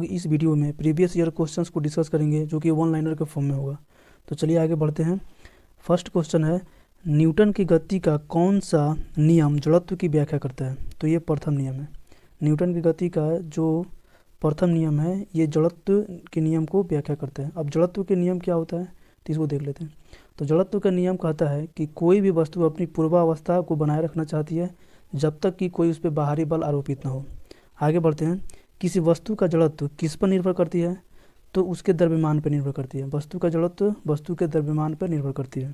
इस वीडियो में previous year questions को डिस्कस करेंगे जो कि वन लाइनर के फॉर्म में होगा। तो चलिए आगे बढ़ते हैं। फर्स्ट क्वेश्चन है, न्यूटन की गति का कौन सा नियम जड़त्व की व्याख्या करता है? तो ये प्रथम नियम है। न्यूटन की गति का जो प्रथम नियम है ये जड़त्व के नियम को व्याख्या करता है। अब जड़त्व के नियम क्या होता है तो इसको देख लेते हैं। तो जड़त्व का नियम कहता है कि कोई भी वस्तु अपनी पूर्वावस्था को बनाए रखना चाहती है जब तक कि कोई उस पर बाहरी बल आरोपित न हो। आगे बढ़ते हैं। किसी वस्तु का जड़त्व किस पर निर्भर करती है? तो उसके द्रव्यमान पर निर्भर करती है। वस्तु का जड़त्व वस्तु के द्रव्यमान पर निर्भर करती है।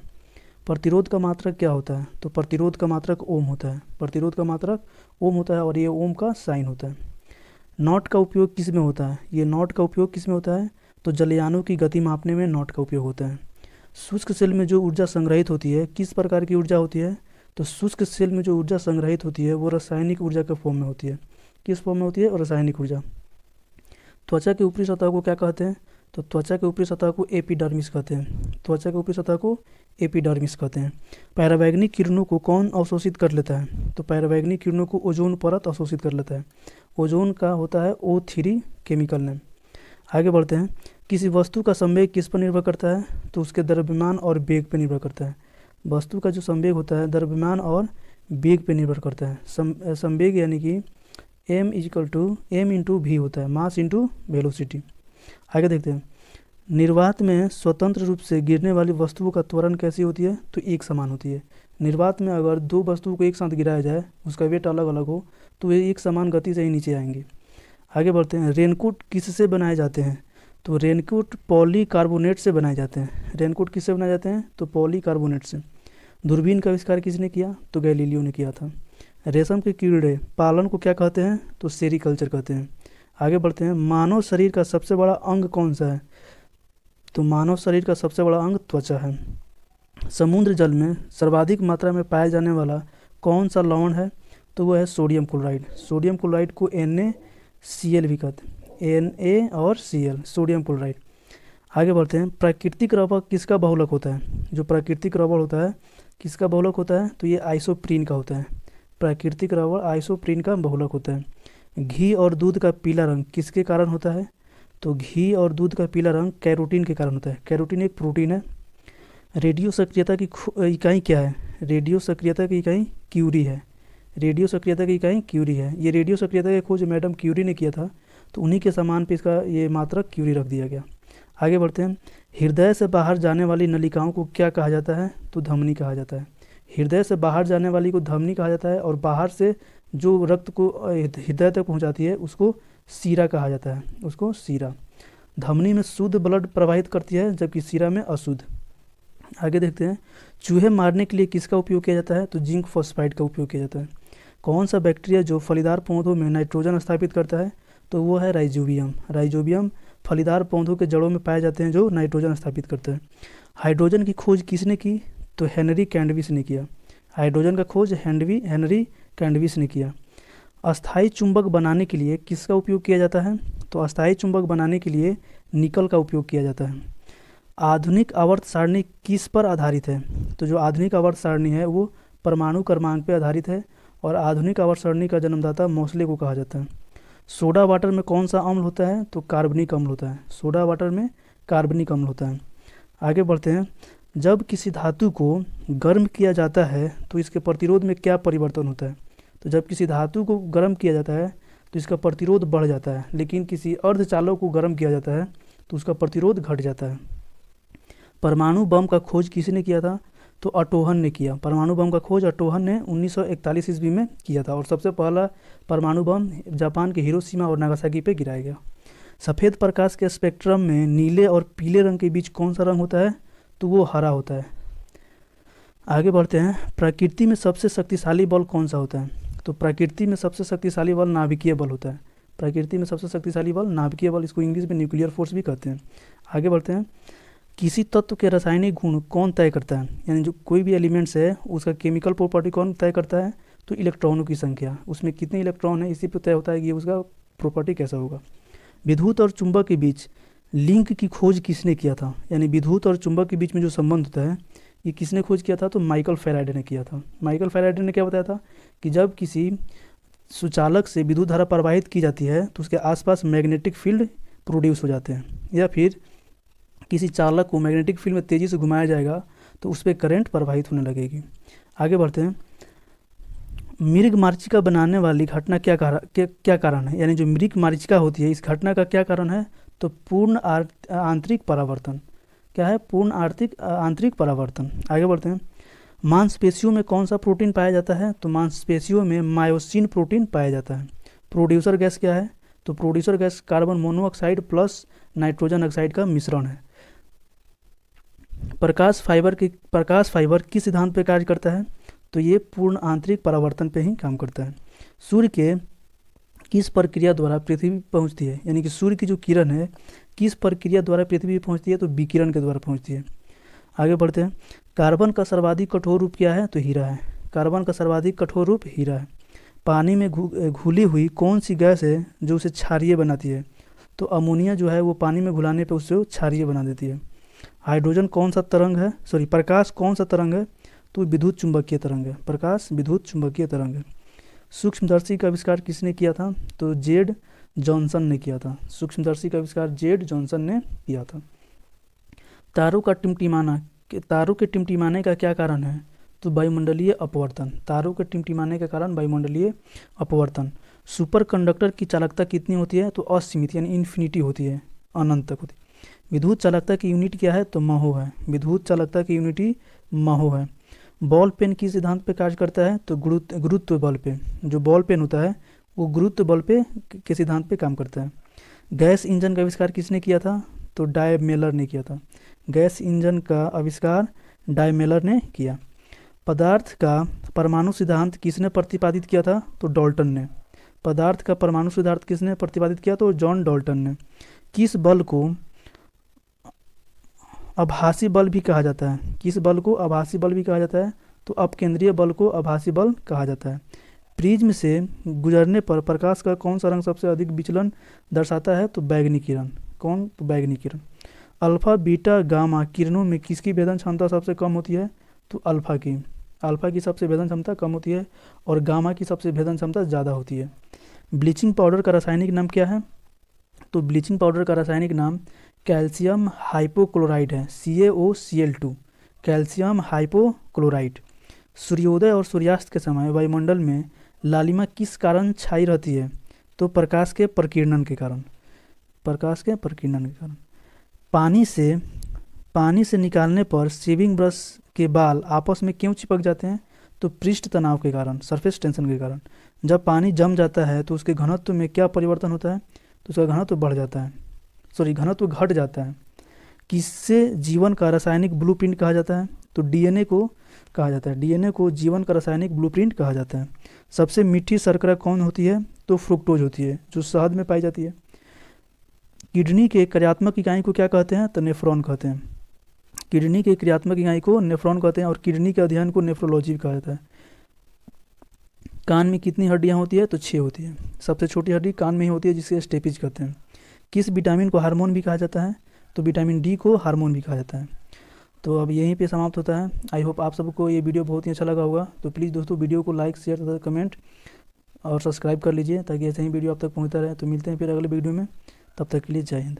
प्रतिरोध का मात्रक क्या होता है? तो प्रतिरोध का मात्रक ओम होता है। प्रतिरोध का मात्रक ओम होता है और ये ओम का साइन होता है। नॉट का उपयोग किस में होता है? ये नॉट का उपयोग किस में होता है? तो जलयानों की गति मापने में नॉट का उपयोग होता है। शुष्क सेल में जो ऊर्जा संग्रहित होती है किस प्रकार की ऊर्जा होती है? तो शुष्क सेल में जो ऊर्जा संग्रहित होती है वो रासायनिक ऊर्जा के फॉर्म में होती है। किस फॉर्म में होती है? और रासायनिक ऊर्जा। त्वचा की ऊपरी सतह को क्या कहते हैं? तो त्वचा के ऊपरी सतह को एपिडर्मिस कहते हैं। त्वचा के ऊपरी सतह को एपिडर्मिस कहते हैं। पराबैंगनी किरणों को कौन अवशोषित कर लेता है? तो पराबैंगनी किरणों को ओजोन परत अवशोषित कर लेता है। ओजोन का होता है O3 केमिकल नेम। आगे बढ़ते हैं। किसी वस्तु का संवेग किस पर निर्भर करता है? तो उसके द्रव्यमान और वेग पर निर्भर करता है। वस्तु का जो संवेग होता है द्रव्यमान और वेग पर निर्भर करता है। संवेग यानी कि m होता है, मास इंटू वेलोसिटी। आगे देखते हैं। निर्वात में स्वतंत्र रूप से गिरने वाली वस्तुओं का त्वरण कैसी होती है? तो एक समान होती है। निर्वात में अगर दो वस्तुओं को एक साथ गिराया जाए उसका वेट अलग अलग हो तो वे एक समान गति से ही नीचे आएंगे। आगे बढ़ते हैं। रेनकोट किससे बनाए जाते हैं? तो रेनकोट पॉलीकार्बोनेट से बनाए जाते हैं। रेनकोट किससे बनाए जाते हैं? तो पॉलीकार्बोनेट से। दूरबीन का आविष्कार किसने किया? तो गैलीलियो ने किया था। रेशम के कीड़े पालन को क्या कहते हैं? तो सेरीकल्चर कहते हैं। आगे बढ़ते हैं। मानव शरीर का सबसे बड़ा अंग कौन सा है? तो मानव शरीर का सबसे बड़ा अंग त्वचा है। समुद्र जल में सर्वाधिक मात्रा में पाया जाने वाला कौन सा लवण है? तो वह है सोडियम क्लोराइड। सोडियम क्लोराइड को NaCl भी कहते हैं। Na और Cl, सोडियम क्लोराइड। आगे बढ़ते हैं। प्राकृतिक रबर किसका बहुलक होता है? जो प्राकृतिक रबर होता है किसका बहुलक होता है? तो ये आइसोप्रीन का होता है। प्राकृतिक रबर आइसोप्रीन का बहुलक होता है। घी और दूध का पीला रंग किसके कारण होता है? तो घी और दूध का पीला रंग कैरोटीन के कारण होता है। कैरोटीन एक प्रोटीन है। रेडियो सक्रियता की इकाई क्या है? रेडियो सक्रियता की इकाई क्यूरी है। रेडियो सक्रियता की इकाई क्यूरी है। ये रेडियो सक्रियता की खोज मैडम क्यूरी ने किया था तो उन्हीं के सामान पे इसका ये मात्रक क्यूरी रख दिया गया। आगे बढ़ते हैं। हृदय से बाहर जाने वाली नलिकाओं को क्या कहा जाता है? तो धमनी कहा जाता है। हृदय से बाहर जाने वाली को धमनी कहा जाता है और बाहर से जो रक्त को हृदय तक पहुंचाती है उसको सीरा कहा जाता है। उसको सीरा। धमनी में शुद्ध ब्लड प्रवाहित करती है जबकि सीरा में अशुद्ध। आगे देखते हैं। चूहे मारने के लिए किसका उपयोग किया जाता है? तो जिंक फॉस्फाइड का उपयोग किया जाता है। कौन सा बैक्टीरिया जो फलीदार पौधों में नाइट्रोजन स्थापित करता है? तो वो है राइजोबियम। राइजोबियम फलीदार पौधों के जड़ों में पाए जाते हैं जो नाइट्रोजन स्थापित करते हैं। हाइड्रोजन की खोज किसने की? तो हेनरी कैंडविस ने किया। हाइड्रोजन का खोज हेनरी कैंडविस ने किया। अस्थायी चुंबक बनाने के लिए किसका उपयोग किया जाता है? तो अस्थायी चुंबक बनाने के लिए निकल का उपयोग किया जाता है। आधुनिक आवर्त सारणी किस पर आधारित है? तो जो आधुनिक आवर्त सारणी है वो परमाणु क्रमांक पर आधारित है और आधुनिक आवर्त सारणी का जन्मदाता मोसले को कहा जाता है। सोडा वाटर में कौन सा अम्ल होता है? तो कार्बनिक अम्ल होता है। सोडा वाटर में कार्बनिक अम्ल होता है। आगे बढ़ते हैं। जब किसी धातु को गर्म किया जाता है तो इसके प्रतिरोध में क्या परिवर्तन होता है? तो जब किसी धातु को गर्म किया जाता है तो इसका प्रतिरोध बढ़ जाता है, लेकिन किसी अर्धचालक को गर्म किया जाता है तो उसका प्रतिरोध घट जाता है। परमाणु बम का खोज किसने किया था? तो अटोहन ने किया। परमाणु बम का खोज अटोहन ने 1941 ईस्वी में किया था और सबसे पहला परमाणु बम जापान के हिरोशिमा और नागासाकी पे गिराया गया। सफ़ेद प्रकाश के स्पेक्ट्रम में नीले और पीले रंग के बीच कौन सा रंग होता है? तो वो हरा होता है। आगे बढ़ते हैं। प्रकृति में सबसे शक्तिशाली बल कौन सा होता है? तो प्रकृति में सबसे शक्तिशाली बल नाभिकीय बल होता है। प्रकृति में सबसे शक्तिशाली बल नाभिकीय बल, इसको इंग्लिश में न्यूक्लियर फोर्स भी कहते हैं। आगे बढ़ते हैं। किसी तत्व के रासायनिक गुण कौन तय करता है? यानी जो कोई भी एलिमेंट्स है उसका केमिकल प्रॉपर्टी कौन तय करता है? तो इलेक्ट्रॉनों की संख्या, उसमें कितने इलेक्ट्रॉन है इसी पर तय होता है कि उसका प्रॉपर्टी कैसा होगा। विद्युत और चुंबक के बीच लिंक की खोज किसने किया था? यानी विद्युत और चुंबक के बीच में जो संबंध होता है ये किसने खोज किया था? तो माइकल फैराडे ने किया था। माइकल फैराडे ने क्या बताया था कि जब किसी सुचालक से विद्युत धारा प्रवाहित की जाती है तो उसके आसपास मैग्नेटिक फील्ड प्रोड्यूस हो जाते हैं, या फिर किसी चालक को मैग्नेटिक फील्ड में तेज़ी से घुमाया जाएगा तो उस पर करंट प्रवाहित होने लगेगी। आगे बढ़ते हैं। मृगमरीचिका बनाने वाली घटना क्या कारण है, यानी जो मृगमरीचिका होती है इस घटना का क्या कारण है, तो पूर्ण आंतरिक परावर्तन। क्या है? पूर्ण आंतरिक परावर्तन। आगे बढ़ते हैं। मांसपेशियों में कौन सा प्रोटीन पाया जाता है, तो मांसपेशियों में मायोसिन प्रोटीन पाया जाता है। प्रोड्यूसर गैस क्या है, तो producer gas carbon monoxide plus nitrogen oxide का मिश्रण है। प्रकाश फाइबर किस सिद्धांत पर कार्य करता है, तो ये पूर्ण आंतरिक परावर्तन पे ही काम करता है। सूर्य के किस प्रक्रिया द्वारा पृथ्वी पहुंचती है, यानी कि सूर्य की जो किरण है किस प्रक्रिया द्वारा पृथ्वी पहुंचती है, तो विकिरण के द्वारा पहुंचती है। आगे बढ़ते हैं। कार्बन का सर्वाधिक कठोर रूप क्या है, तो हीरा है। कार्बन का सर्वाधिक कठोर रूप हीरा है। पानी में घुली हुई कौन सी गैस है जो उसे क्षारीय बनाती है, तो अमोनिया जो है वो पानी में घुलाने पर उससे क्षारीय बना देती है। हाइड्रोजन कौन सा तरंग है, प्रकाश कौन सा तरंग है, तो विद्युत चुंबकीय तरंग है। प्रकाश विद्युत चुंबकीय तरंग है। सूक्ष्मदर्शी का आविष्कार किसने किया था, तो जेड जॉनसन ने किया था। सूक्ष्मदर्शी का आविष्कार जेड जॉनसन ने किया था। तारों के टिमटिमाने का क्या कारण है, तो वायुमंडलीय अपवर्तन। तारों के टिमटिमाने का कारण वायुमंडलीय अपवर्तन। सुपर कंडक्टर की चालकता कितनी होती है, तो असीमित यानी इन्फिनिटी होती है, अनंत तक होती है। विद्युत चालकता की यूनिट क्या है, तो महो है। विद्युत चालकता की यूनिट महो है। बॉल पेन किस सिद्धांत पे कार्य करता है, तो गुरुत्व बल पे। जो बॉल पेन होता है वो गुरुत्व बल पे के सिद्धांत पे काम करता है। गैस इंजन का आविष्कार किसने किया था, तो डायमेलर ने किया था। गैस इंजन का आविष्कार डायमेलर ने किया। पदार्थ का परमाणु सिद्धांत किसने प्रतिपादित किया था, तो डाल्टन ने। पदार्थ का परमाणु सिद्धांत किसने प्रतिपादित किया, तो जॉन डाल्टन ने। किस बल को आभासी बल भी कहा जाता है, किस बल को आभासी बल भी कहा जाता है, तो अपकेंद्रीय बल को आभासी बल कहा जाता है। प्रिज्म से गुजरने पर प्रकाश का कौन सा रंग सबसे अधिक विचलन दर्शाता है, तो बैगनी किरण। कौन, तो बैगनी किरण। अल्फा बीटा गामा किरणों में किसकी भेदन क्षमता सबसे कम होती है, तो अल्फा की सबसे भेदन क्षमता कम होती है और गामा की सबसे भेदन क्षमता ज़्यादा होती है। ब्लीचिंग पाउडर का रासायनिक नाम क्या है, तो ब्लीचिंग पाउडर का रासायनिक नाम कैल्शियम हाइपोक्लोराइड है, CaOCl2। Calcium hypochlorite. सूर्योदय और सूर्यास्त के समय वायुमंडल में लालिमा किस कारण छाई रहती है, तो प्रकाश के प्रकीर्णन के कारण। पानी से निकालने पर शेविंग ब्रश के बाल आपस में क्यों चिपक जाते हैं, तो पृष्ठ तनाव के कारण, सरफेस टेंशन के कारण। जब पानी जम जाता है तो उसके घनत्व में क्या परिवर्तन होता है, तो उसका घनत्व बढ़ जाता है, घनत्व घट जाता है। किससे जीवन का रासायनिक ब्लूप्रिंट कहा जाता है, तो डीएनए को कहा जाता है। डीएनए को जीवन का रासायनिक ब्लूप्रिंट कहा जाता है। सबसे मीठी शर्करा कौन होती है, तो फ्रुक्टोज होती है, जो शहद में पाई जाती है। किडनी के क्रियात्मक इकाई को क्या कहते हैं, तो नेफ्रॉन कहते हैं। किडनी के क्रियात्मक इकाई को नेफ्रॉन कहते हैं और किडनी के अध्ययन को नेफ्रोलॉजी कहा जाता है। कान में कितनी हड्डियाँ होती है, तो 6 होती है। सबसे छोटी हड्डी कान में ही होती है जिसे स्टेपिज कहते हैं। किस विटामिन को हार्मोन भी कहा जाता है, तो विटामिन डी को हार्मोन भी कहा जाता है। तो अब यहीं पे समाप्त होता है। आई होप आप सबको ये वीडियो बहुत ही अच्छा लगा होगा। तो प्लीज़ दोस्तों वीडियो को लाइक शेयर तथा कमेंट और सब्सक्राइब कर लीजिए ताकि ऐसे ही वीडियो आप तक पहुँचता रहे। तो मिलते हैं फिर अगले वीडियो में, तब तक के लिए जय हिंद।